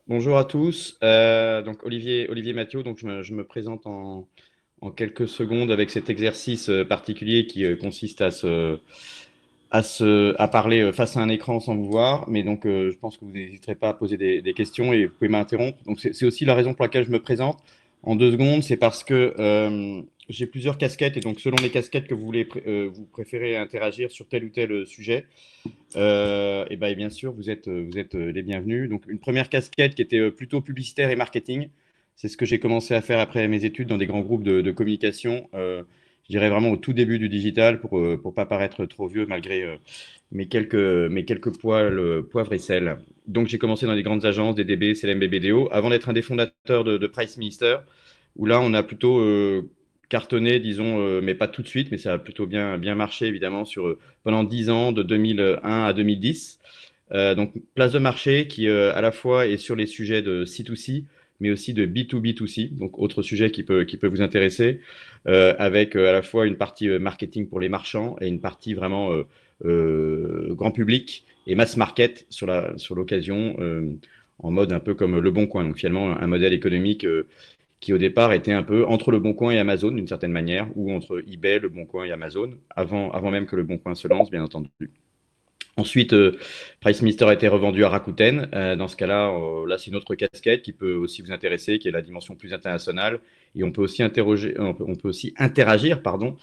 Bonjour à tous. Donc Olivier Mathieu, donc je me présente en quelques secondes avec cet exercice particulier qui consiste à parler face à un écran sans vous voir. Mais donc je pense que vous n'hésiterez pas à poser des questions et vous pouvez m'interrompre. Donc c'est aussi la raison pour laquelle je me présente en 2 secondes. C'est parce que j'ai plusieurs casquettes et donc selon les casquettes que vous voulez, vous préférez interagir sur tel ou tel sujet. Et bien sûr, vous êtes les bienvenus. Donc, une première casquette qui était plutôt publicitaire et marketing, c'est ce que j'ai commencé à faire après mes études dans des grands groupes de communication. Je dirais vraiment au tout début du digital pour pas paraître trop vieux malgré mes quelques poils, poivre et sel. Donc, j'ai commencé dans des grandes agences, DDB, CLM, BDO, avant d'être un des fondateurs de Price Minister, où là, on a plutôt cartonné, disons, mais pas tout de suite, mais ça a plutôt bien marché, évidemment, pendant 10 ans, de 2001 à 2010. Donc, place de marché qui, à la fois, est sur les sujets de C2C, mais aussi de B2B2C, donc autre sujet qui peut vous intéresser, avec à la fois une partie marketing pour les marchands et une partie vraiment grand public et mass market sur l'occasion, en mode un peu comme Le Bon Coin. Donc, finalement, un modèle économique qui au départ était un peu entre Le Bon Coin et Amazon d'une certaine manière, ou entre eBay, Le Bon Coin et Amazon, avant même que Le Bon Coin se lance, bien entendu. Ensuite, Price Minister a été revendu à Rakuten. Dans ce cas-là, là, c'est une autre casquette qui peut aussi vous intéresser, qui est la dimension plus internationale. Et on peut aussi interagir, pardon,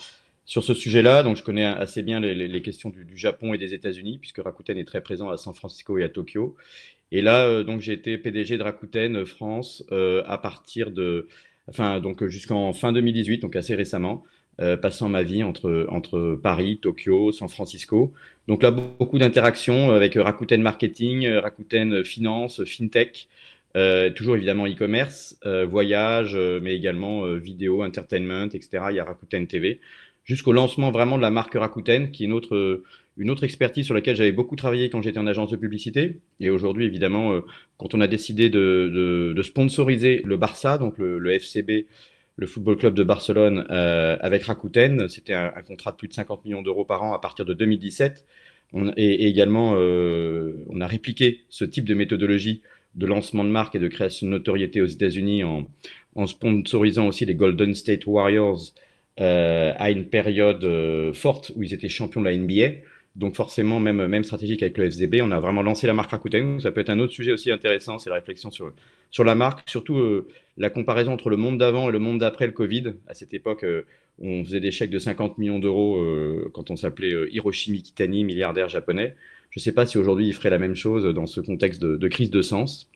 sur ce sujet-là. Donc, je connais assez bien les questions du Japon et des États-Unis, puisque Rakuten est très présent à San Francisco et à Tokyo. Et là, donc, j'ai été PDG de Rakuten France à partir enfin, donc jusqu'en fin 2018, donc assez récemment, passant ma vie entre Paris, Tokyo, San Francisco. Donc là, beaucoup d'interactions avec Rakuten Marketing, Rakuten Finance, FinTech, toujours évidemment e-commerce, voyage, mais également vidéo, entertainment, etc. Il y a Rakuten TV, jusqu'au lancement vraiment de la marque Rakuten, qui est une autre expertise sur laquelle j'avais beaucoup travaillé quand j'étais en agence de publicité. Et aujourd'hui, évidemment, quand on a décidé de sponsoriser le Barça, donc le FCB, le Football Club de Barcelone, avec Rakuten, c'était un contrat de plus de 50 millions d'euros par an à partir de 2017. Et également, on a répliqué ce type de méthodologie de lancement de marque et de création de notoriété aux États-Unis en sponsorisant aussi les Golden State Warriors à une période forte où ils étaient champions de la NBA. Donc forcément, même stratégique avec le FZB, on a vraiment lancé la marque Rakuten. Ça peut être un autre sujet aussi intéressant, c'est la réflexion sur la marque, surtout la comparaison entre le monde d'avant et le monde d'après le Covid. À cette époque, on faisait des chèques de 50 millions d'euros quand on s'appelait Hiroshi Mikitani, milliardaire japonais. Je ne sais pas si aujourd'hui il ferait la même chose dans ce contexte de crise de sens.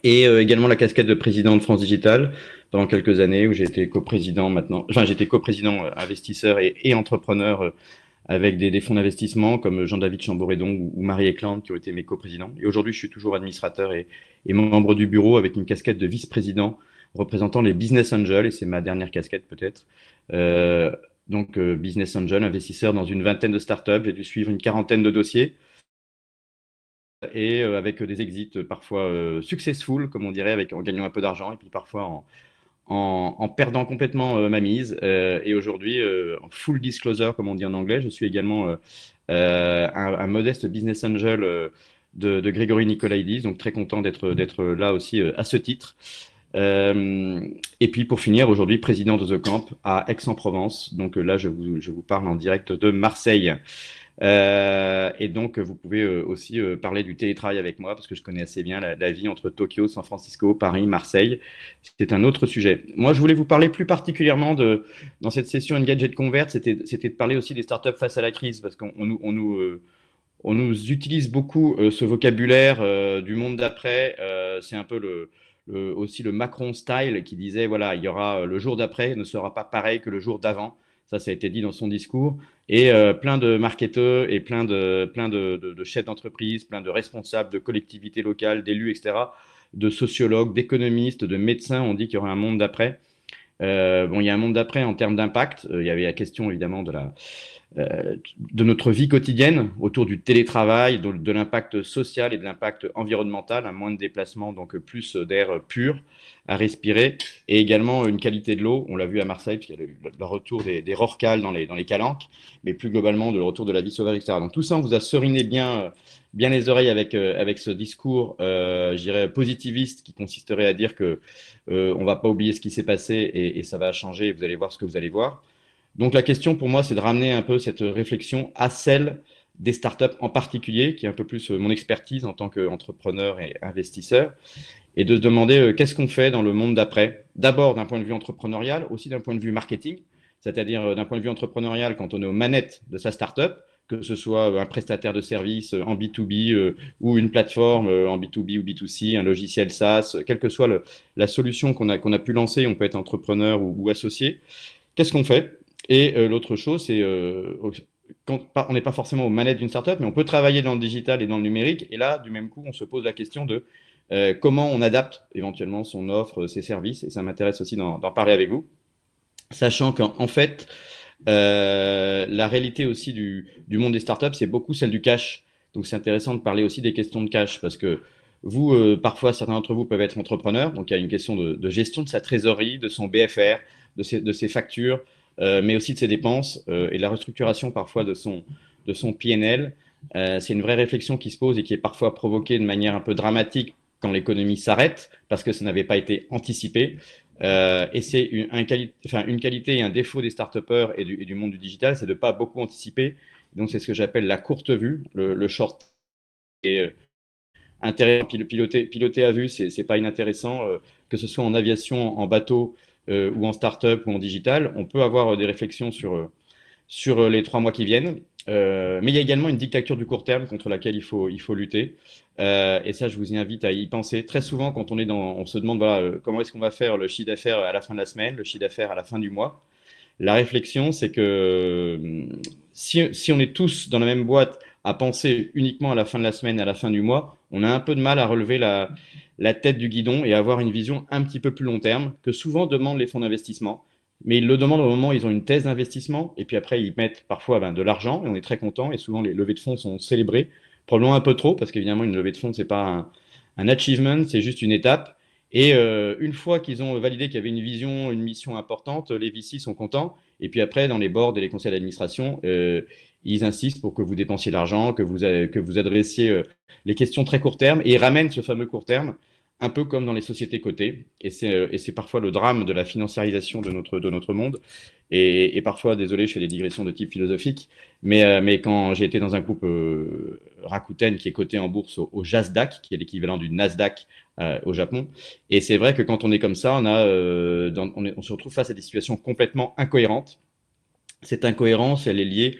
Et également la casquette de président de France Digital pendant quelques années où j'ai été coprésident maintenant, enfin j'étais coprésident investisseur et entrepreneur avec des fonds d'investissement comme Jean-David Chamboredon ou Marie Eklund qui ont été mes coprésidents. Et aujourd'hui, je suis toujours administrateur et membre du bureau avec une casquette de vice-président représentant les business angels, et c'est ma dernière casquette peut-être. Euh, donc, business angel, investisseur dans une vingtaine de startups. J'ai dû suivre une quarantaine de dossiers et avec des exits parfois successful, comme on dirait, en gagnant un peu d'argent et puis parfois en perdant complètement ma mise. Et aujourd'hui, en full disclosure, comme on dit en anglais, je suis également un modeste business angel de Grégory Nicolaïdis, donc très content d'être là aussi à ce titre. Et puis pour finir, aujourd'hui, président de The Camp à Aix-en-Provence. Donc là, je vous parle en direct de Marseille. Et donc, vous pouvez aussi parler du télétravail avec moi parce que je connais assez bien la vie entre Tokyo, San Francisco, Paris, Marseille. C'est un autre sujet. Moi, je voulais vous parler plus particulièrement dans cette session Engage Convert, c'était de parler aussi des startups face à la crise parce qu'on nous utilise beaucoup ce vocabulaire du monde d'après. C'est un peu aussi le Macron style qui disait, voilà, il y aura le jour d'après ne sera pas pareil que le jour d'avant. Ça a été dit dans son discours. Et plein de marketeurs et plein de chefs d'entreprise, plein de responsables de collectivités locales, d'élus, etc., de sociologues, d'économistes, de médecins ont dit qu'il y aurait un monde d'après. Bon, il y a un monde d'après en termes d'impact. Il y avait la question évidemment de notre vie quotidienne autour du télétravail, de l'impact social et de l'impact environnemental, un moins de déplacements, donc plus d'air pur à respirer, et également une qualité de l'eau. On l'a vu à Marseille, puisqu'il y a le retour des rorquals dans les calanques, mais plus globalement, le retour de la vie sauvage, etc. Donc tout ça, on vous a seriné bien les oreilles avec ce discours, je dirais, positiviste qui consisterait à dire que on ne va pas oublier ce qui s'est passé et ça va changer et vous allez voir ce que vous allez voir. Donc la question pour moi, c'est de ramener un peu cette réflexion à celle des startups en particulier, qui est un peu plus mon expertise en tant qu'entrepreneur et investisseur, et de se demander qu'est-ce qu'on fait dans le monde d'après. D'abord d'un point de vue entrepreneurial, aussi d'un point de vue marketing, c'est-à-dire d'un point de vue entrepreneurial, quand on est aux manettes de sa startup, que ce soit un prestataire de services en B2B ou une plateforme en B2B ou B2C, un logiciel SaaS, quelle que soit la solution qu'on a pu lancer, on peut être entrepreneur ou associé. Qu'est-ce qu'on fait? Et l'autre chose, c'est on n'est pas forcément aux manettes d'une startup, mais on peut travailler dans le digital et dans le numérique. Et là, du même coup, on se pose la question de comment on adapte éventuellement son offre, ses services. Et ça m'intéresse aussi d'en parler avec vous, sachant qu'en fait, la réalité aussi du monde des startups, c'est beaucoup celle du cash. Donc, c'est intéressant de parler aussi des questions de cash parce que vous, parfois, certains d'entre vous peuvent être entrepreneurs. Donc, il y a une question de gestion de sa trésorerie, de son BFR, de ses factures, mais aussi de ses dépenses et de la restructuration parfois de son PNL. C'est une vraie réflexion qui se pose et qui est parfois provoquée de manière un peu dramatique quand l'économie s'arrête parce que ça n'avait pas été anticipé. Et c'est une qualité et un défaut des start-upers et du monde du digital, c'est de ne pas beaucoup anticiper. Donc, c'est ce que j'appelle la courte vue, le short. Et intéressant, piloter à vue, c'est pas inintéressant, que ce soit en aviation, en bateau ou en start-up ou en digital. On peut avoir des réflexions sur les 3 mois qui viennent. Mais il y a également une dictature du court terme contre laquelle il faut lutter. Et ça, je vous invite à y penser. Très souvent, quand on se demande voilà, comment est-ce qu'on va faire le chiffre d'affaires à la fin de la semaine, le chiffre d'affaires à la fin du mois. La réflexion, c'est que si on est tous dans la même boîte à penser uniquement à la fin de la semaine et à la fin du mois, on a un peu de mal à relever la tête du guidon et à avoir une vision un petit peu plus long terme que souvent demandent les fonds d'investissement. Mais ils le demandent au moment où ils ont une thèse d'investissement et puis après ils mettent parfois de l'argent et on est très content et souvent les levées de fonds sont célébrées, probablement un peu trop parce qu'évidemment une levée de fonds c'est pas un achievement, c'est juste une étape. Et une fois qu'ils ont validé qu'il y avait une vision, une mission importante, les VC sont contents. Et puis après, dans les boards et les conseils d'administration, ils insistent pour que vous dépensiez l'argent, que vous adressiez les questions très court terme et ils ramènent ce fameux court terme, un peu comme dans les sociétés cotées. Et c'est parfois le drame de la financiarisation de notre monde. Et parfois, désolé, je fais des digressions de type philosophique, mais quand j'ai été dans un groupe Rakuten qui est coté en bourse au Nasdaq, qui est l'équivalent du Nasdaq au Japon, et c'est vrai que quand on est comme ça, on se retrouve face à des situations complètement incohérentes. Cette incohérence, elle est liée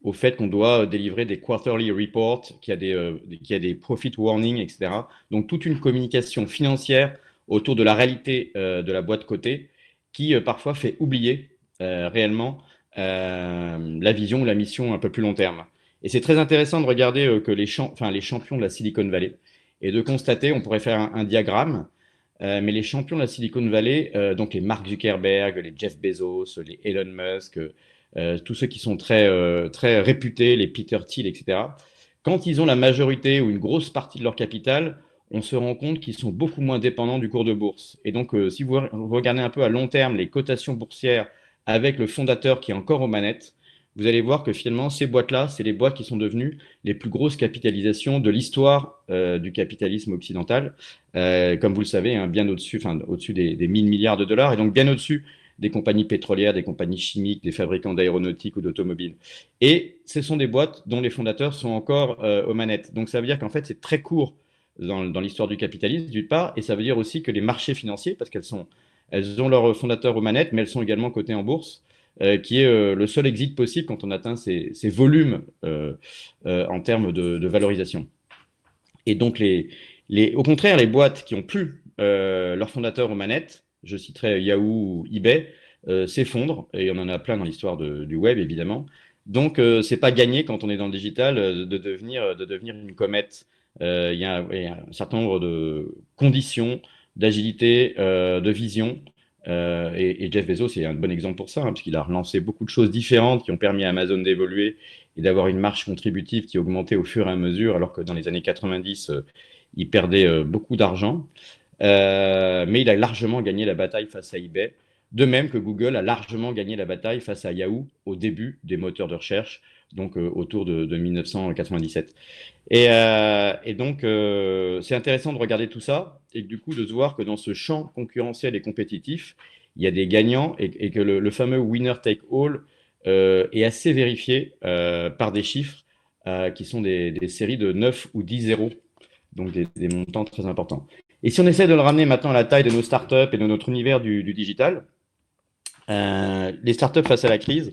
au fait qu'on doit délivrer des quarterly reports, qu'il y a des profit warnings, etc. Donc, toute une communication financière autour de la réalité de la boîte cotée qui parfois fait oublier réellement la vision ou la mission un peu plus long terme. Et c'est très intéressant de regarder que les champions de la Silicon Valley et de constater, on pourrait faire un diagramme, mais les champions de la Silicon Valley, donc les Mark Zuckerberg, les Jeff Bezos, les Elon Musk, tous ceux qui sont très réputés, les Peter Thiel, etc., quand ils ont la majorité ou une grosse partie de leur capital, on se rend compte qu'ils sont beaucoup moins dépendants du cours de bourse. Et donc, si vous regardez un peu à long terme les cotations boursières avec le fondateur qui est encore aux manettes, vous allez voir que finalement, ces boîtes-là, c'est les boîtes qui sont devenues les plus grosses capitalisations de l'histoire du capitalisme occidental. Comme vous le savez, hein, bien au-dessus, au-dessus des 1000 milliards de dollars, et donc bien au-dessus des compagnies pétrolières, des compagnies chimiques, des fabricants d'aéronautique ou d'automobiles. Et ce sont des boîtes dont les fondateurs sont encore aux manettes. Donc ça veut dire qu'en fait, c'est très court dans l'histoire du capitalisme, d'une part, et ça veut dire aussi que les marchés financiers, parce elles ont leurs fondateurs aux manettes, mais elles sont également cotées en bourse, qui est le seul exit possible quand on atteint ces volumes en termes de valorisation. Et donc, au contraire, les boîtes qui ont plus leurs fondateurs aux manettes, je citerai Yahoo ou eBay, s'effondrent, et on en a plein dans l'histoire du web, évidemment. Donc, c'est pas gagné quand on est dans le digital de devenir une comète. Il y a un certain nombre de conditions d'agilité, de vision, Et Jeff Bezos est un bon exemple pour ça, parce qu'il a relancé beaucoup de choses différentes qui ont permis à Amazon d'évoluer et d'avoir une marge contributive qui augmentait au fur et à mesure, alors que dans les années 90, il perdait beaucoup d'argent. Mais il a largement gagné la bataille face à eBay. De même que Google a largement gagné la bataille face à Yahoo au début des moteurs de recherche, donc autour de 1997. Et donc, c'est intéressant de regarder tout ça et du coup de se voir que dans ce champ concurrentiel et compétitif, il y a des gagnants et que le fameux winner take all est assez vérifié par des chiffres qui sont des séries de 9 ou 10 zéros, donc des montants très importants. Et si on essaie de le ramener maintenant à la taille de nos startups et de notre univers du digital, les startups face à la crise,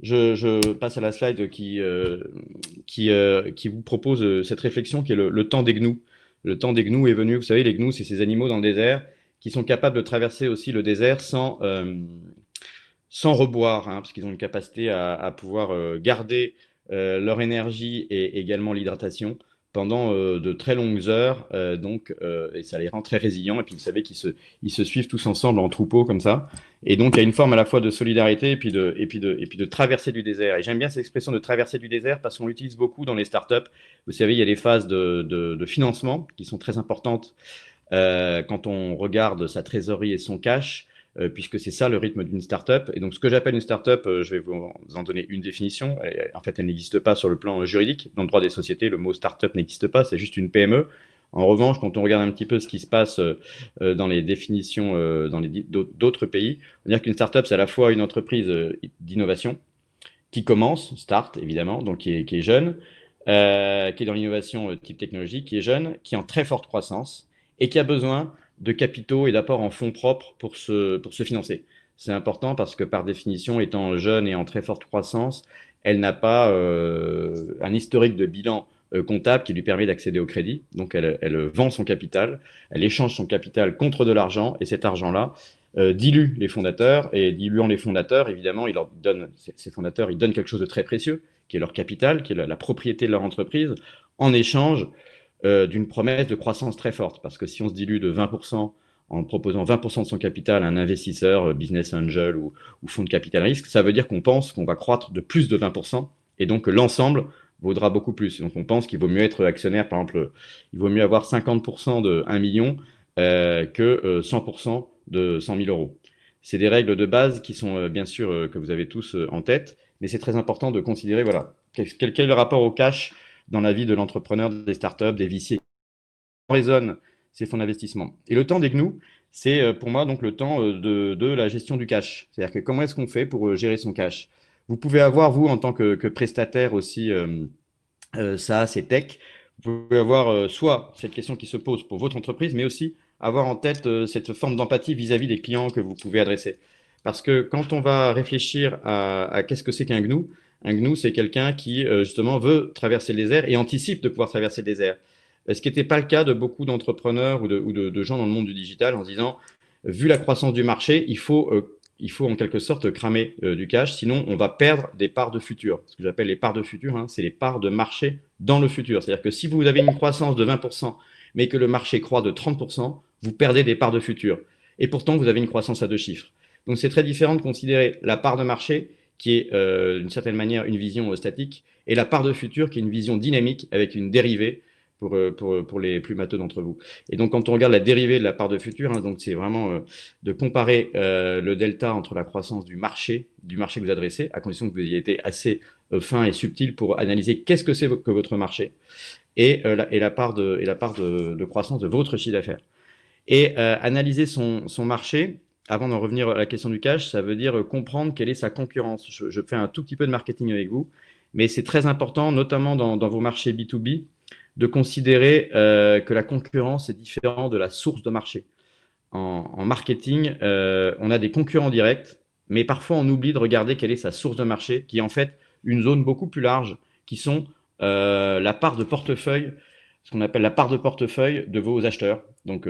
je passe à la slide qui vous propose cette réflexion qui est le temps des gnous. Le temps des gnous est venu, vous savez, les gnous, c'est ces animaux dans le désert qui sont capables de traverser aussi le désert sans reboire, hein, parce qu'ils ont une capacité à pouvoir garder leur énergie et également l'hydratation pendant de très longues heures, et ça les rend très résilients. Et puis, vous savez ils se suivent tous ensemble en troupeau comme ça. Et donc, il y a une forme à la fois de solidarité et puis de traversée du désert. Et j'aime bien cette expression de traversée du désert parce qu'on l'utilise beaucoup dans les startups. Vous savez, il y a des phases de financement qui sont très importantes quand on regarde sa trésorerie et son cash, puisque c'est ça le rythme d'une startup. Et donc, ce que j'appelle une startup, je vais vous en donner une définition. En fait, elle n'existe pas sur le plan juridique. Dans le droit des sociétés, le mot startup n'existe pas, c'est juste une PME. En revanche, quand on regarde un petit peu ce qui se passe dans les définitions dans d'autres pays, on va dire qu'une startup, c'est à la fois une entreprise d'innovation qui commence, start évidemment, donc qui est jeune, qui est dans l'innovation type technologique, qui est jeune, qui est en très forte croissance et qui a besoin de capitaux et d'apports en fonds propres pour se financer. C'est important parce que par définition, étant jeune et en très forte croissance, elle n'a pas un historique de bilan comptable qui lui permet d'accéder au crédit. Donc elle vend son capital, elle échange son capital contre de l'argent et cet argent-là dilue les fondateurs et diluant les fondateurs, évidemment, ces fondateurs, ils donnent quelque chose de très précieux, qui est leur capital, qui est la propriété de leur entreprise, en échange d'une promesse de croissance très forte. Parce que si on se dilue de 20% en proposant 20% de son capital à un investisseur, business angel ou fonds de capital risque, ça veut dire qu'on pense qu'on va croître de plus de 20% et donc que l'ensemble vaudra beaucoup plus. Donc on pense qu'il vaut mieux être actionnaire, par exemple, il vaut mieux avoir 50% de 1 million que 100% de 100 000 euros. C'est des règles de base qui sont bien sûr que vous avez tous en tête, mais c'est très important de considérer, voilà, quel est le rapport au cash dans la vie de l'entrepreneur, des startups, des VC. Comment résonnent ces fonds d'investissement. Et le temps des gnous, c'est pour moi donc le temps de la gestion du cash. C'est-à-dire que comment est-ce qu'on fait pour gérer son cash? Vous pouvez avoir, vous, en tant que prestataire aussi, SaaS et tech, vous pouvez avoir soit cette question qui se pose pour votre entreprise, mais aussi avoir en tête cette forme d'empathie vis-à-vis des clients que vous pouvez adresser. Parce que quand on va réfléchir à qu'est-ce que c'est qu'un gnou, c'est quelqu'un qui justement veut traverser le désert et anticipe de pouvoir traverser le désert. Ce qui n'était pas le cas de beaucoup d'entrepreneurs ou de gens dans le monde du digital en se disant, vu la croissance du marché, il faut en quelque sorte cramer du cash, sinon on va perdre des parts de futur. Ce que j'appelle les parts de futur, hein, c'est les parts de marché dans le futur. C'est-à-dire que si vous avez une croissance de 20%, mais que le marché croît de 30%, vous perdez des parts de futur. Et pourtant, vous avez une croissance à 2 chiffres. Donc c'est très différent de considérer la part de marché, qui est d'une certaine manière une vision statique, et la part de futur, qui est une vision dynamique avec une dérivée pour les plus matheux d'entre vous. Et donc, quand on regarde la dérivée de la part de futur, hein, donc c'est vraiment de comparer le delta entre la croissance du marché que vous adressez, à condition que vous ayez été assez fin et subtil pour analyser qu'est-ce que c'est que votre marché, et la part de croissance de votre chiffre d'affaires. Et analyser son marché, avant d'en revenir à la question du cash, ça veut dire comprendre quelle est sa concurrence. Je fais un tout petit peu de marketing avec vous, mais c'est très important, notamment dans vos marchés B2B, de considérer que la concurrence est différente de la source de marché. En marketing, on a des concurrents directs, mais parfois on oublie de regarder quelle est sa source de marché, qui est en fait une zone beaucoup plus large, qui sont la part de portefeuille, ce qu'on appelle la part de portefeuille de vos acheteurs. Donc,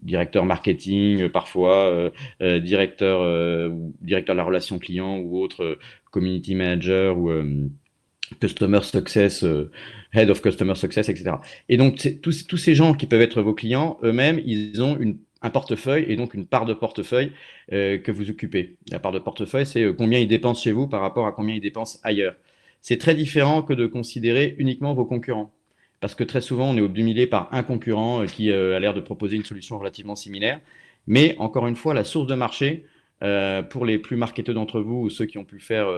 directeur marketing, parfois, directeur de la relation client ou autre, community manager ou Customer Success, Head of Customer Success, etc. Et donc, tous ces gens qui peuvent être vos clients, eux-mêmes, ils ont un portefeuille et donc une part de portefeuille que vous occupez. La part de portefeuille, c'est combien ils dépensent chez vous par rapport à combien ils dépensent ailleurs. C'est très différent que de considérer uniquement vos concurrents. Parce que très souvent, on est obnubilé par un concurrent qui a l'air de proposer une solution relativement similaire. Mais encore une fois, la source de marché, pour les plus marketeux d'entre vous ou ceux qui ont pu faire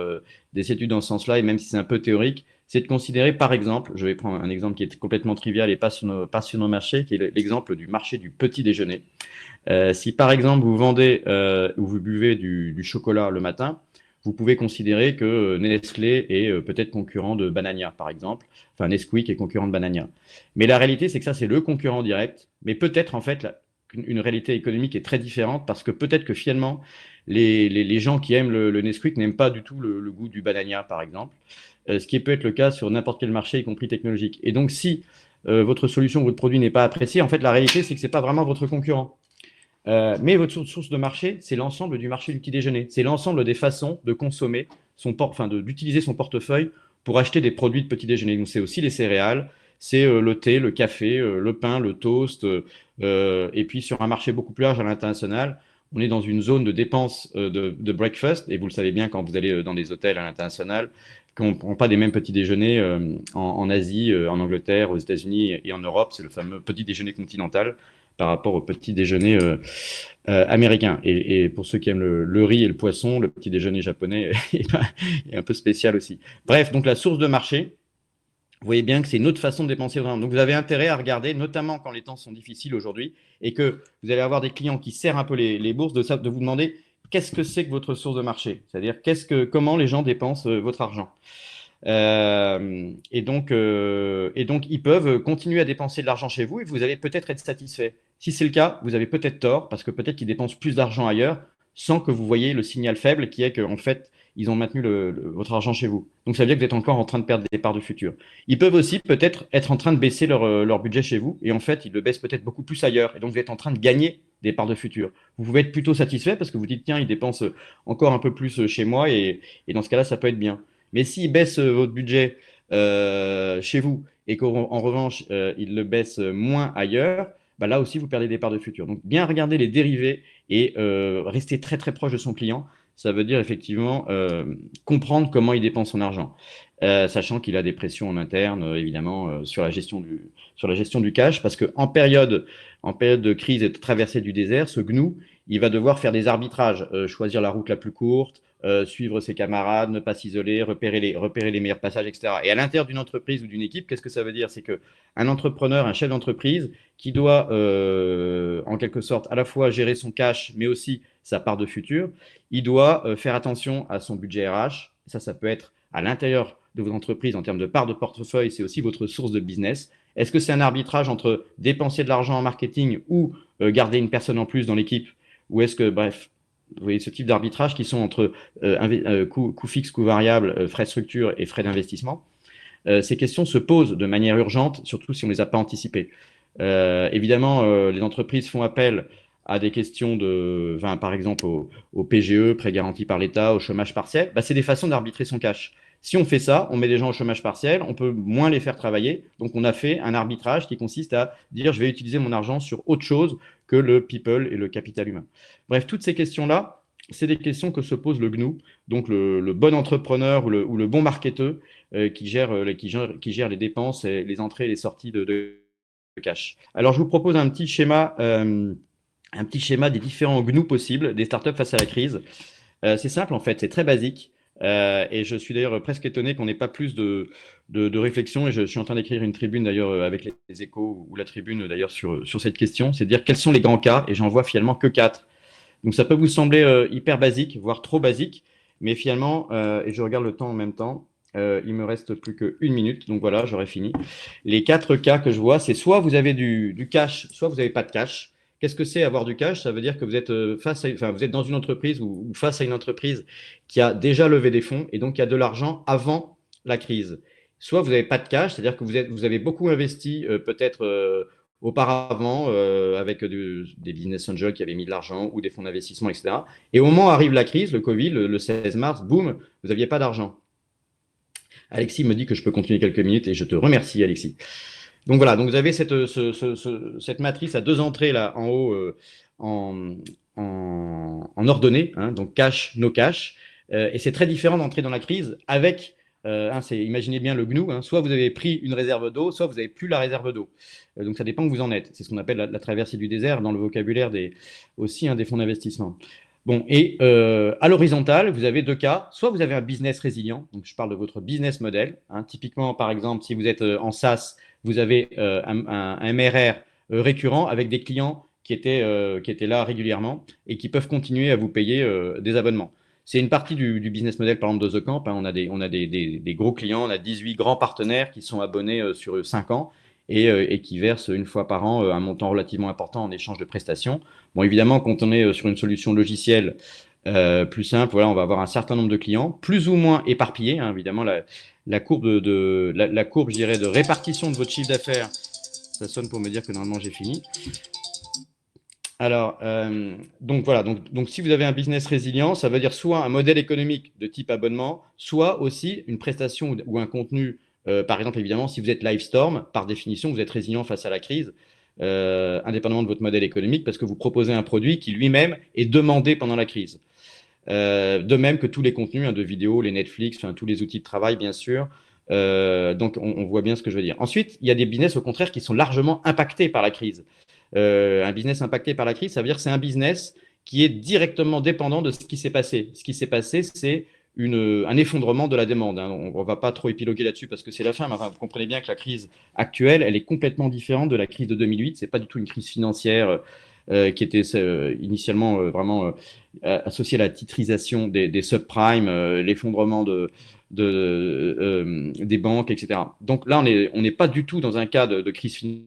des études dans ce sens-là, et même si c'est un peu théorique, c'est de considérer, par exemple, je vais prendre un exemple qui est complètement trivial et pas sur nos marchés, qui est l'exemple du marché du petit déjeuner. Si par exemple vous vendez ou vous buvez du chocolat le matin, vous pouvez considérer que Nestlé est peut-être concurrent de Banania, par exemple. Enfin, Nesquik est concurrent de Banania. Mais la réalité, c'est que ça, c'est le concurrent direct. Mais peut-être, en fait, une réalité économique est très différente parce que peut-être que finalement, les gens qui aiment le Nesquik n'aiment pas du tout le goût du Banania, par exemple. Ce qui peut être le cas sur n'importe quel marché, y compris technologique. Et donc, si votre solution, votre produit n'est pas apprécié, en fait, la réalité, c'est que ce n'est pas vraiment votre concurrent. Mais votre source de marché, c'est l'ensemble du marché du petit déjeuner. C'est l'ensemble des façons de consommer, d'utiliser son portefeuille pour acheter des produits de petit déjeuner. Donc, c'est aussi les céréales, c'est le thé, le café, le pain, le toast. Et puis, sur un marché beaucoup plus large à l'international, on est dans une zone de dépenses de breakfast. Et vous le savez bien quand vous allez dans des hôtels à l'international, qu'on ne prend pas des mêmes petits déjeuners en Asie, en Angleterre, aux États-Unis et en Europe. C'est le fameux petit déjeuner continental par rapport au petit déjeuner américain. Et pour ceux qui aiment le riz et le poisson, le petit déjeuner japonais est un peu spécial aussi. Bref, donc la source de marché, vous voyez bien que c'est une autre façon de dépenser vraiment. Donc vous avez intérêt à regarder, notamment quand les temps sont difficiles aujourd'hui, et que vous allez avoir des clients qui serrent un peu les bourses, de vous demander qu'est-ce que c'est que votre source de marché, c'est-à-dire comment les gens dépensent votre argent. Et donc, ils peuvent continuer à dépenser de l'argent chez vous et vous allez peut-être être satisfait. Si c'est le cas, vous avez peut-être tort parce que peut-être qu'ils dépensent plus d'argent ailleurs sans que vous voyez le signal faible qui est qu'en fait, ils ont maintenu votre argent chez vous. Donc, ça veut dire que vous êtes encore en train de perdre des parts de futur. Ils peuvent aussi peut-être être en train de baisser leur budget chez vous et en fait, ils le baissent peut-être beaucoup plus ailleurs. Et donc, vous êtes en train de gagner des parts de futur. Vous pouvez être plutôt satisfait parce que vous dites, tiens, ils dépensent encore un peu plus chez moi et dans ce cas-là, ça peut être bien. Mais s'ils baissent votre budget chez vous et qu'en revanche, ils le baissent moins ailleurs, bah là aussi, vous perdez des parts de futur. Donc, bien regarder les dérivés et rester très, très proche de son client, ça veut dire effectivement comprendre comment il dépense son argent. Sachant qu'il a des pressions en interne, évidemment, sur la gestion du cash, parce qu'en période de crise et de traversée du désert, ce GNU, il va devoir faire des arbitrages, choisir la route la plus courte, suivre ses camarades, ne pas s'isoler, repérer les meilleurs passages, etc. Et à l'intérieur d'une entreprise ou d'une équipe, qu'est-ce que ça veut dire? C'est qu'un entrepreneur, un chef d'entreprise, qui doit en quelque sorte à la fois gérer son cash, mais aussi sa part de futur, il doit faire attention à son budget RH. Ça peut être à l'intérieur de vos entreprises en termes de part de portefeuille, c'est aussi votre source de business. Est-ce que c'est un arbitrage entre dépenser de l'argent en marketing ou garder une personne en plus dans l'équipe? Ou est-ce que, bref, vous voyez ce type d'arbitrage qui sont entre coûts fixes, coûts variables, frais de structure et frais d'investissement. Ces questions se posent de manière urgente, surtout si on ne les a pas anticipées. Évidemment, les entreprises font appel à des questions par exemple, au PGE, prêt garanti par l'État, au chômage partiel. C'est des façons d'arbitrer son cash. Si on fait ça, on met des gens au chômage partiel, on peut moins les faire travailler. Donc, on a fait un arbitrage qui consiste à dire je vais utiliser mon argent sur autre chose que le people et le capital humain. Bref, toutes ces questions-là, c'est des questions que se pose le GNU, donc le bon entrepreneur ou le bon marketeur qui gère les dépenses, et les entrées et les sorties de cash. Alors, je vous propose un petit schéma des différents GNU possibles des startups face à la crise. C'est simple en fait, c'est très basique. Et je suis d'ailleurs presque étonné qu'on n'ait pas plus de réflexion. Et je suis en train d'écrire une tribune d'ailleurs avec les Échos ou la tribune d'ailleurs sur cette question. C'est de dire quels sont les grands cas. Et j'en vois finalement que 4. Donc ça peut vous sembler hyper basique, voire trop basique. Mais finalement, et je regarde le temps en même temps, il me reste plus qu'une minute. Donc voilà, j'aurai fini. Les 4 cas que je vois, c'est soit vous avez du cash, soit vous n'avez pas de cash. Qu'est-ce que c'est avoir du cash? Ça veut dire que vous êtes vous êtes dans une entreprise ou face à une entreprise qui a déjà levé des fonds et donc qui a de l'argent avant la crise. Soit vous n'avez pas de cash, c'est-à-dire que vous avez beaucoup investi peut-être auparavant avec des business angels qui avaient mis de l'argent ou des fonds d'investissement, etc. Et au moment où arrive la crise, le Covid, le 16 mars, boum, vous n'aviez pas d'argent. Alexis me dit que je peux continuer quelques minutes et je te remercie, Alexis. Donc voilà, donc vous avez cette matrice à 2 entrées là en haut en, en ordonnée, hein, donc cash, no cash. Et c'est très différent d'entrer dans la crise avec, imaginez bien le GNU, hein, soit vous avez pris une réserve d'eau, soit vous n'avez plus la réserve d'eau. Donc ça dépend où vous en êtes. C'est ce qu'on appelle la traversée du désert dans le vocabulaire aussi des fonds d'investissement. Bon, et à l'horizontale, vous avez deux cas. Soit vous avez un business résilient, donc je parle de votre business model. Hein. Typiquement, par exemple, si vous êtes en SaaS, vous avez un MRR récurrent avec des clients qui étaient là régulièrement et qui peuvent continuer à vous payer des abonnements. C'est une partie du business model, par exemple, de The Camp. Hein. On a des gros clients, on a 18 grands partenaires qui sont abonnés sur 5 ans et qui versent une fois par an un montant relativement important en échange de prestations. Bon, évidemment, quand on est sur une solution logicielle plus simple, voilà, on va avoir un certain nombre de clients, plus ou moins éparpillés. Hein. Évidemment, la courbe, la courbe, je dirais, de répartition de votre chiffre d'affaires, ça sonne pour me dire que normalement j'ai fini. Alors, donc voilà, donc si vous avez un business résilient, ça veut dire soit un modèle économique de type abonnement, soit aussi une prestation ou un contenu. Par exemple, évidemment, si vous êtes Livestorm, par définition, vous êtes résilient face à la crise, indépendamment de votre modèle économique, parce que vous proposez un produit qui lui-même est demandé pendant la crise. De même que tous les contenus de vidéos, les Netflix, enfin, tous les outils de travail, bien sûr. Donc, on voit bien ce que je veux dire. Ensuite, il y a des business, au contraire, qui sont largement impactés par la crise. Un business impacté par la crise, ça veut dire que c'est un business qui est directement dépendant de ce qui s'est passé. Ce qui s'est passé, c'est un effondrement de la demande. Hein. On ne va pas trop épiloguer là-dessus parce que c'est la fin, mais enfin, vous comprenez bien que la crise actuelle, elle est complètement différente de la crise de 2008. Ce n'est pas du tout une crise financière qui était initialement vraiment associée à la titrisation des subprimes, l'effondrement des banques, etc. Donc là, on n'est pas du tout dans un cas de crise financière.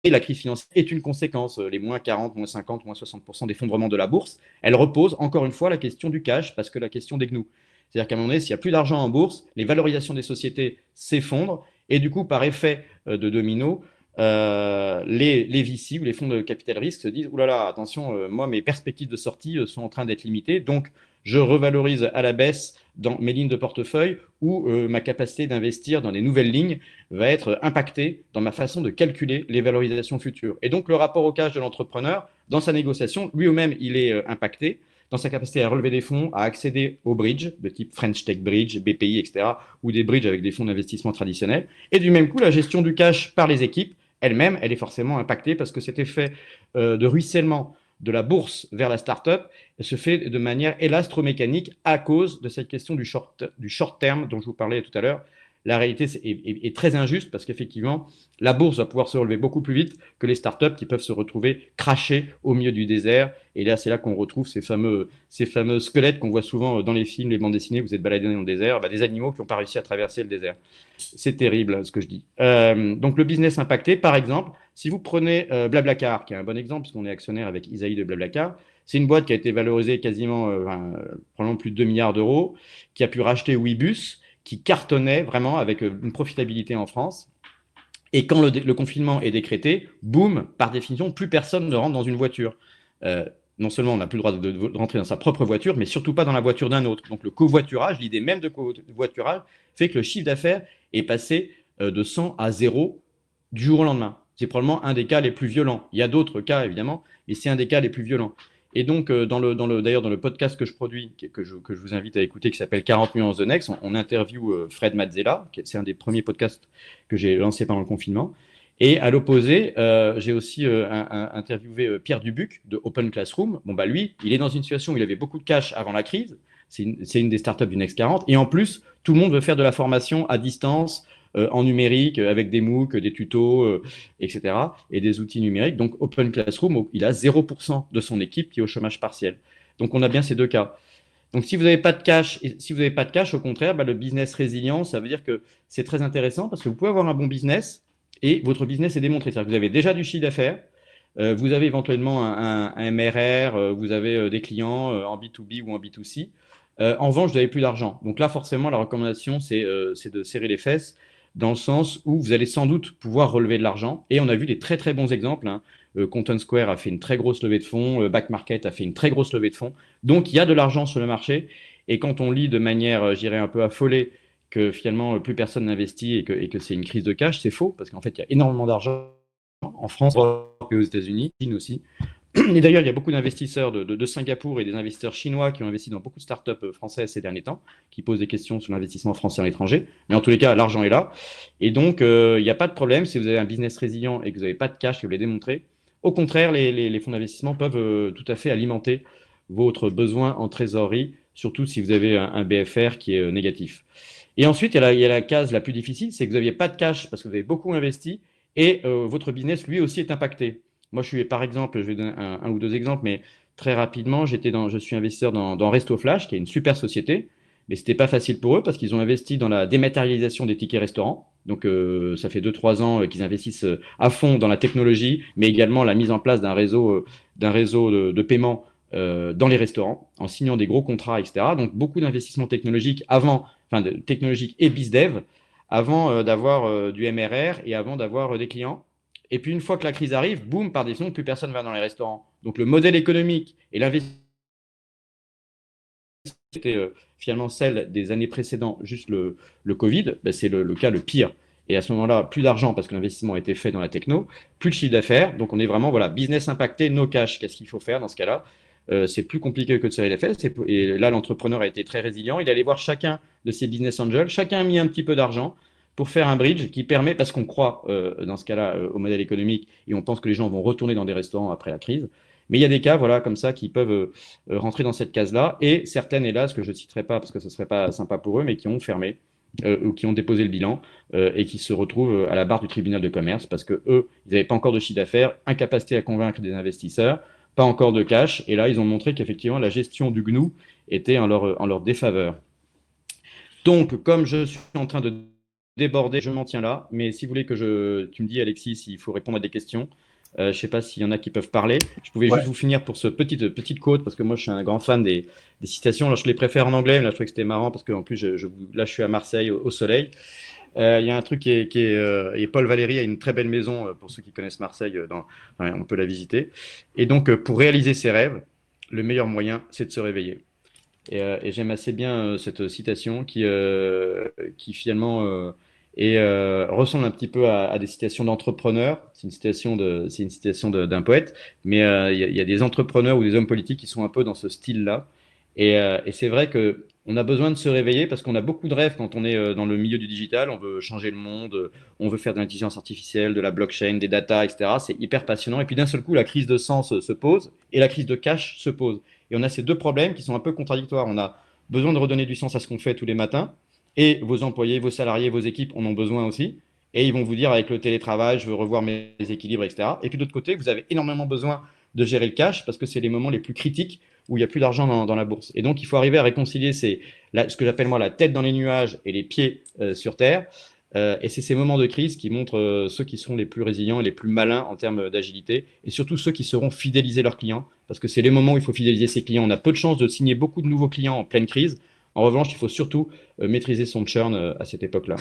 Et la crise financière est une conséquence. Les moins 40, moins 50, moins 60% d'effondrement de la bourse, elle repose encore une fois la question du cash, parce que la question des gnous. C'est-à-dire qu'à un moment donné, s'il n'y a plus d'argent en bourse, les valorisations des sociétés s'effondrent, et du coup, par effet de domino, les VC ou les fonds de capital risque se disent « Ouh là là, attention, moi, mes perspectives de sortie sont en train d'être limitées, donc je revalorise à la baisse dans mes lignes de portefeuille ou ma capacité d'investir dans des nouvelles lignes va être impactée dans ma façon de calculer les valorisations futures. » Et donc, le rapport au cash de l'entrepreneur, dans sa négociation, lui-même, il est impacté dans sa capacité à relever des fonds, à accéder aux bridges de type French Tech Bridge, BPI, etc., ou des bridges avec des fonds d'investissement traditionnels. Et du même coup, la gestion du cash par les équipes, elle-même, elle est forcément impactée parce que cet effet de ruissellement de la bourse vers la start-up se fait de manière élastromécanique à cause de cette question du short terme dont je vous parlais tout à l'heure. La réalité est très injuste parce qu'effectivement, la bourse va pouvoir se relever beaucoup plus vite que les startups qui peuvent se retrouver crachées au milieu du désert. Et là, c'est là qu'on retrouve ces fameux squelettes qu'on voit souvent dans les films, les bandes dessinées. Vous êtes baladé dans le désert, des animaux qui n'ont pas réussi à traverser le désert. C'est terrible ce que je dis. Donc le business impacté, par exemple, si vous prenez Blablacar, qui est un bon exemple, puisqu'on est actionnaire avec Isaïe de Blablacar, c'est une boîte qui a été valorisée quasiment probablement plus de 2 milliards d'euros, qui a pu racheter Ouibus, qui cartonnait vraiment avec une profitabilité en France. Et quand le confinement est décrété, boum, par définition, plus personne ne rentre dans une voiture. Non seulement on n'a plus le droit de rentrer dans sa propre voiture, mais surtout pas dans la voiture d'un autre. Donc le covoiturage, l'idée même de covoiturage, fait que le chiffre d'affaires est passé de 100 à 0 du jour au lendemain. C'est probablement un des cas les plus violents. Il y a d'autres cas, évidemment, mais c'est un des cas les plus violents. Et donc, d'ailleurs, dans le podcast que je produis, que je vous invite à écouter, qui s'appelle 40 nuances de Next, on interviewe Fred Mazzella, c'est un des premiers podcasts que j'ai lancé pendant le confinement. Et à l'opposé, j'ai aussi interviewé Pierre Dubuc de Open Classroom. Bon, bah lui, il est dans une situation où il avait beaucoup de cash avant la crise. C'est une des startups du Next 40. Et en plus, tout le monde veut faire de la formation à distance, en numérique, avec des MOOC, des tutos, etc., et des outils numériques. Donc, Open Classroom, il a 0% de son équipe qui est au chômage partiel. Donc, on a bien ces deux cas. Donc, si vous n'avez pas de cash, au contraire, le business résilient, ça veut dire que c'est très intéressant parce que vous pouvez avoir un bon business et votre business est démontré. C'est-à-dire que vous avez déjà du chiffre d'affaires, vous avez éventuellement un MRR, vous avez des clients en B2B ou en B2C. En revanche, vous n'avez plus d'argent. Donc là, forcément, la recommandation, c'est de serrer les fesses dans le sens où vous allez sans doute pouvoir relever de l'argent. Et on a vu des très, très bons exemples. Hein. Content Square a fait une très grosse levée de fonds, Back Market a fait une très grosse levée de fonds. Donc, il y a de l'argent sur le marché. Et quand on lit de manière, je dirais, un peu affolée que finalement, plus personne n'investit et que c'est une crise de cash, c'est faux, parce qu'en fait, il y a énormément d'argent en France et aux États-Unis, Chine aussi, Et d'ailleurs, il y a beaucoup d'investisseurs de Singapour et des investisseurs chinois qui ont investi dans beaucoup de startups françaises ces derniers temps, qui posent des questions sur l'investissement français à l'étranger. Mais en tous les cas, l'argent est là. Et donc, il n'y a pas de problème si vous avez un business résilient et que vous n'avez pas de cash, que vous voulez démontrer. Au contraire, les fonds d'investissement peuvent tout à fait alimenter votre besoin en trésorerie, surtout si vous avez un BFR qui est négatif. Et ensuite, il y a la case la plus difficile, c'est que vous n'aviez pas de cash parce que vous avez beaucoup investi et votre business, lui aussi, est impacté. Moi, je suis, par exemple, je vais donner un ou deux exemples, mais très rapidement, je suis investisseur dans Resto Flash, qui est une super société, mais ce n'était pas facile pour eux parce qu'ils ont investi dans la dématérialisation des tickets restaurants. Donc, ça fait 2, 3 ans qu'ils investissent à fond dans la technologie, mais également la mise en place d'un réseau de paiement dans les restaurants, en signant des gros contrats, etc. Donc, beaucoup d'investissements technologiques technologiques et bizdev, avant d'avoir du MRR et avant d'avoir des clients. Et puis, une fois que la crise arrive, boum, par définition, plus personne va dans les restaurants. Donc, le modèle économique et l'investissement était finalement celle des années précédentes, juste le Covid, ben, c'est le cas le pire. Et à ce moment-là, plus d'argent parce que l'investissement a été fait dans la techno, plus de chiffre d'affaires. Donc, on est vraiment, voilà, business impacté, no cash. Qu'est-ce qu'il faut faire dans ce cas-là? C'est plus compliqué que de serrer les fesses. Et là, l'entrepreneur a été très résilient. Il allait voir chacun de ses business angels. Chacun a mis un petit peu d'argent pour faire un bridge qui permet, parce qu'on croit dans ce cas-là au modèle économique et on pense que les gens vont retourner dans des restaurants après la crise. Mais il y a des cas, voilà, comme ça, qui peuvent rentrer dans cette case-là. Et certaines, hélas, que je ne citerai pas parce que ce ne serait pas sympa pour eux, mais qui ont fermé ou qui ont déposé le bilan et qui se retrouvent à la barre du tribunal de commerce parce que eux, ils n'avaient pas encore de chiffre d'affaires, incapacité à convaincre des investisseurs, pas encore de cash. Et là, ils ont montré qu'effectivement, la gestion du GNU était en leur défaveur. Donc, comme je suis en train de déborder, je m'en tiens là. Mais si vous voulez tu me dis, Alexis, s'il faut répondre à des questions. Je ne sais pas s'il y en a qui peuvent parler. Je pouvais juste vous finir pour ce petite quote, parce que moi, je suis un grand fan des citations. Alors, je les préfère en anglais, mais là, je trouvais que c'était marrant, parce qu'en plus, là, je suis à Marseille, au soleil. Il y a un truc et Paul Valéry a une très belle maison, pour ceux qui connaissent Marseille, on peut la visiter. Et donc, pour réaliser ses rêves, le meilleur moyen, c'est de se réveiller. Et j'aime assez bien cette citation qui finalement ressemble un petit peu à des citations d'entrepreneurs. C'est une citation d'un poète, mais il y a des entrepreneurs ou des hommes politiques qui sont un peu dans ce style-là. Et c'est vrai que on a besoin de se réveiller parce qu'on a beaucoup de rêves quand on est dans le milieu du digital. On veut changer le monde, on veut faire de l'intelligence artificielle, de la blockchain, des data, etc. C'est hyper passionnant. Et puis d'un seul coup, la crise de sens se pose et la crise de cash se pose. Et on a ces deux problèmes qui sont un peu contradictoires. On a besoin de redonner du sens à ce qu'on fait tous les matins, et vos employés, vos salariés, vos équipes en ont besoin aussi. Et ils vont vous dire avec le télétravail, je veux revoir mes équilibres, etc. Et puis d'autre côté, vous avez énormément besoin de gérer le cash parce que c'est les moments les plus critiques où il n'y a plus d'argent dans la bourse. Et donc, il faut arriver à réconcilier ce que j'appelle moi la tête dans les nuages et les pieds sur terre. Et c'est ces moments de crise qui montrent ceux qui seront les plus résilients et les plus malins en termes d'agilité, et surtout ceux qui sauront fidéliser leurs clients, parce que c'est les moments où il faut fidéliser ses clients. On a peu de chances de signer beaucoup de nouveaux clients en pleine crise. En revanche, il faut surtout maîtriser son churn à cette époque-là.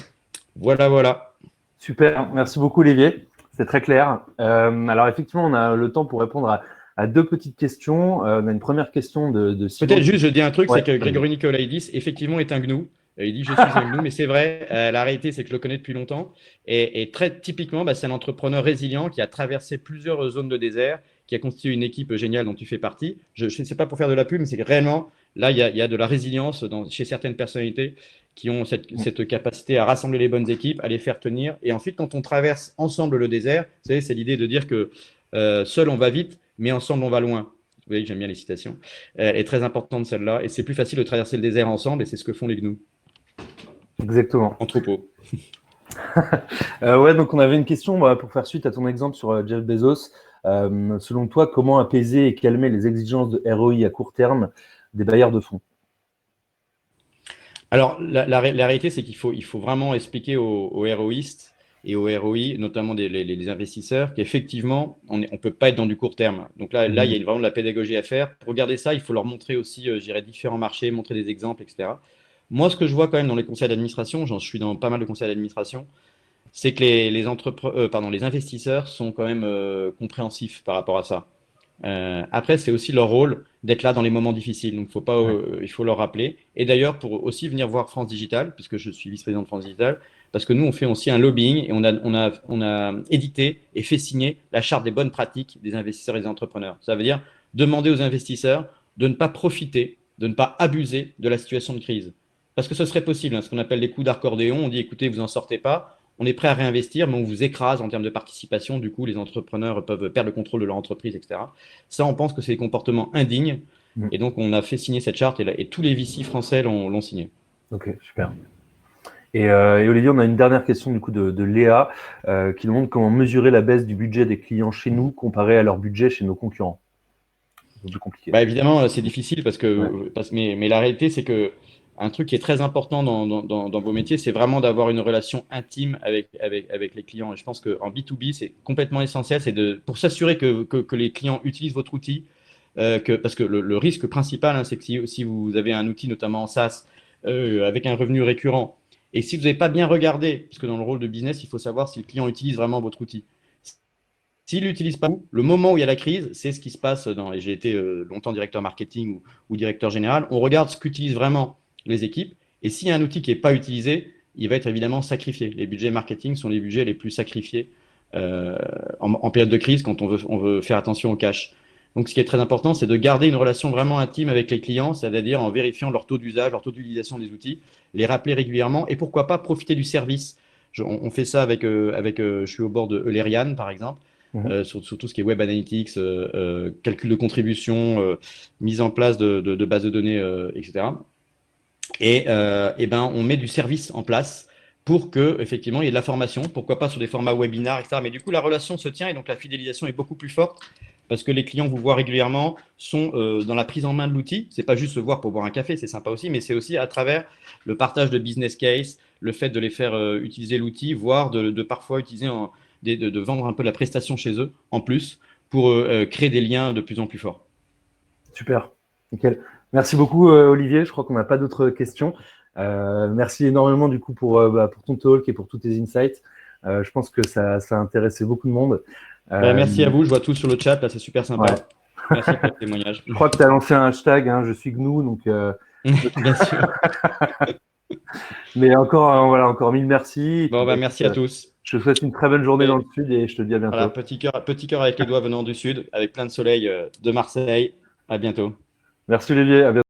Voilà, voilà. Super, merci beaucoup Olivier, c'est très clair. Alors effectivement, on a le temps pour répondre à deux petites questions. On a une première question de Simon. Peut-être juste, je dis un truc, c'est que Grégory Nicolaïdis, effectivement, est un gnou. Il dit je suis un gnou, mais c'est vrai, la réalité, c'est que je le connais depuis longtemps. Et très typiquement, c'est un entrepreneur résilient qui a traversé plusieurs zones de désert, qui a constitué une équipe géniale dont tu fais partie. Je ne sais pas pour faire de la pub, mais c'est que réellement, là, il y a de la résilience chez certaines personnalités qui ont cette capacité à rassembler les bonnes équipes, à les faire tenir. Et ensuite, quand on traverse ensemble le désert, vous savez, c'est l'idée de dire que seul on va vite, mais ensemble on va loin. Vous voyez que j'aime bien les citations. Est très importante celle-là. Et c'est plus facile de traverser le désert ensemble, et c'est ce que font les gnous. Exactement. En troupeau. Ouais, donc on avait une question pour faire suite à ton exemple sur Jeff Bezos. Selon toi, comment apaiser et calmer les exigences de ROI à court terme des bailleurs de fonds? Alors, la réalité, c'est qu'il faut vraiment expliquer aux ROistes et aux ROI, notamment les investisseurs, qu'effectivement, on ne peut pas être dans du court terme. Donc là, il y a vraiment de la pédagogie à faire. Pour regarder ça, il faut leur montrer aussi, je dirais, différents marchés, montrer des exemples, etc. Moi, ce que je vois quand même dans les conseils d'administration, j'en suis dans pas mal de conseils d'administration, c'est que les investisseurs sont quand même compréhensifs par rapport à ça. Après, c'est aussi leur rôle d'être là dans les moments difficiles. Donc, Ouais. il faut leur rappeler. Et d'ailleurs, pour aussi venir voir France Digital, puisque je suis vice-président de France Digital, parce que nous, on fait aussi un lobbying et on a édité et fait signer la charte des bonnes pratiques des investisseurs et des entrepreneurs. Ça veut dire demander aux investisseurs de ne pas profiter, de ne pas abuser de la situation de crise. Parce que ce serait possible, hein, ce qu'on appelle les coups d'accordéon. On dit, écoutez, vous n'en sortez pas, on est prêt à réinvestir, mais on vous écrase en termes de participation. Du coup, les entrepreneurs peuvent perdre le contrôle de leur entreprise, etc. Ça, on pense que c'est des comportements indignes. Mm. Et donc, on a fait signer cette charte et tous les VC français l'ont signée. Ok, super. Et Olivier, on a une dernière question du coup de Léa qui demande comment mesurer la baisse du budget des clients chez nous comparé à leur budget chez nos concurrents. C'est un peu compliqué. Bah, évidemment, c'est difficile Ouais. mais la réalité, c'est que un truc qui est très important dans vos métiers, c'est vraiment d'avoir une relation intime avec les clients. Et je pense qu'en B2B, c'est complètement essentiel. Pour s'assurer que les clients utilisent votre outil, parce que le risque principal, hein, c'est que si vous avez un outil, notamment en SaaS, avec un revenu récurrent, et si vous n'avez pas bien regardé, parce que dans le rôle de business, il faut savoir si le client utilise vraiment votre outil. S'il l'utilise pas, le moment où il y a la crise, c'est ce qui se passe et j'ai été longtemps directeur marketing ou directeur général, on regarde ce qu'utilisent vraiment les équipes. Et s'il y a un outil qui n'est pas utilisé, il va être évidemment sacrifié. Les budgets marketing sont les budgets les plus sacrifiés en période de crise quand on veut faire attention au cash. Donc, ce qui est très important, c'est de garder une relation vraiment intime avec les clients, c'est-à-dire en vérifiant leur taux d'usage, leur taux d'utilisation des outils, les rappeler régulièrement et pourquoi pas profiter du service. On fait ça je suis au bord de Eulerian, par exemple, Mhm. sur tout ce qui est web analytics, calcul de contribution, mise en place de bases de données, etc. Et ben, on met du service en place pour que effectivement il y ait de la formation, pourquoi pas sur des formats webinaires, etc. Mais du coup, la relation se tient et donc la fidélisation est beaucoup plus forte parce que les clients vous voient régulièrement, sont dans la prise en main de l'outil. C'est pas juste se voir pour boire un café, c'est sympa aussi, mais c'est aussi à travers le partage de business case, le fait de les faire utiliser l'outil, voire de parfois utiliser de vendre un peu la prestation chez eux en plus pour créer des liens de plus en plus forts. Super, nickel. Merci beaucoup Olivier, je crois qu'on n'a pas d'autres questions. Merci énormément du coup pour ton talk et pour tous tes insights. Je pense que ça a intéressé beaucoup de monde. Merci à vous, je vois tout sur le chat, là c'est super Ouais. sympa. Merci pour le témoignage. Je crois que tu as lancé un hashtag, hein, je suis GNU, donc Bien sûr. mais encore, voilà, encore mille merci. Et puis, Bon, bah, bah, écoute, merci à tous. je te souhaite une très bonne journée dans le Et sud et je te dis à voilà, bientôt. petit cœur avec les doigts venant du sud, avec plein de soleil de Marseille. À bientôt. Merci Olivier, à bientôt.